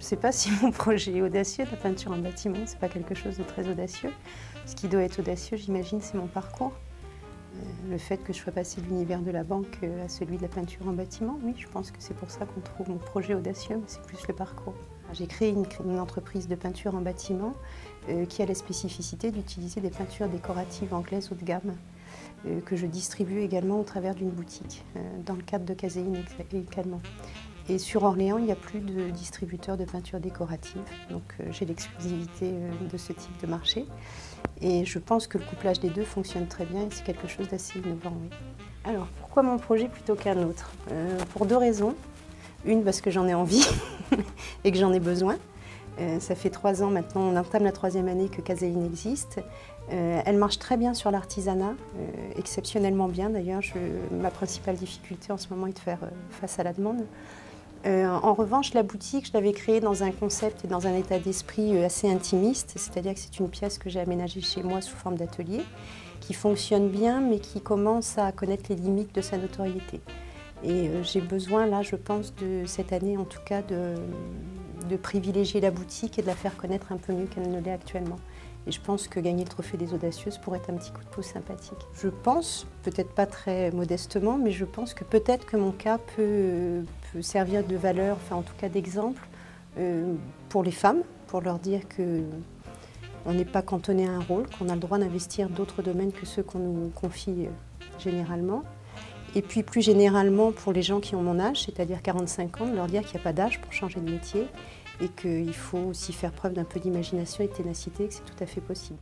ne sais pas si mon projet est audacieux. La peinture en bâtiment, ce n'est pas quelque chose de très audacieux. Ce qui doit être audacieux, j'imagine, c'est mon parcours. Le fait que je sois passée de l'univers de la banque à celui de la peinture en bâtiment, oui, je pense que c'est pour ça qu'on trouve mon projet audacieux, mais c'est plus le parcours. J'ai créé une entreprise de peinture en bâtiment qui a la spécificité d'utiliser des peintures décoratives anglaises haut de gamme, que je distribue également au travers d'une boutique, dans le cadre de Caséine également. Et sur Orléans, il n'y a plus de distributeurs de peinture décorative, donc j'ai l'exclusivité de ce type de marché. Et je pense que le couplage des deux fonctionne très bien et c'est quelque chose d'assez innovant, oui. Alors, pourquoi mon projet plutôt qu'un autre? Pour deux raisons. Une, parce que j'en ai envie et que j'en ai besoin. Ça fait 3 ans maintenant, on entame la 3e année que Caséine existe. Elle marche très bien sur l'artisanat, exceptionnellement bien d'ailleurs. Ma principale difficulté en ce moment est de faire face à la demande. En revanche, la boutique, je l'avais créée dans un concept et dans un état d'esprit assez intimiste, c'est-à-dire que c'est une pièce que j'ai aménagée chez moi sous forme d'atelier, qui fonctionne bien mais qui commence à connaître les limites de sa notoriété. Et j'ai besoin, là, je pense, de cette année en tout cas, de privilégier la boutique et de la faire connaître un peu mieux qu'elle ne l'est actuellement. Et je pense que gagner le trophée des audacieuses pourrait être un petit coup de pouce sympathique. Je pense, peut-être pas très modestement, mais je pense que peut-être que mon cas peut servir de valeur, enfin en tout cas d'exemple, pour les femmes, pour leur dire qu'on n'est pas cantonné à un rôle, qu'on a le droit d'investir d'autres domaines que ceux qu'on nous confie généralement. Et puis plus généralement pour les gens qui ont mon âge, c'est-à-dire 45 ans, de leur dire qu'il n'y a pas d'âge pour changer de métier et qu'il faut aussi faire preuve d'un peu d'imagination et de ténacité, que c'est tout à fait possible.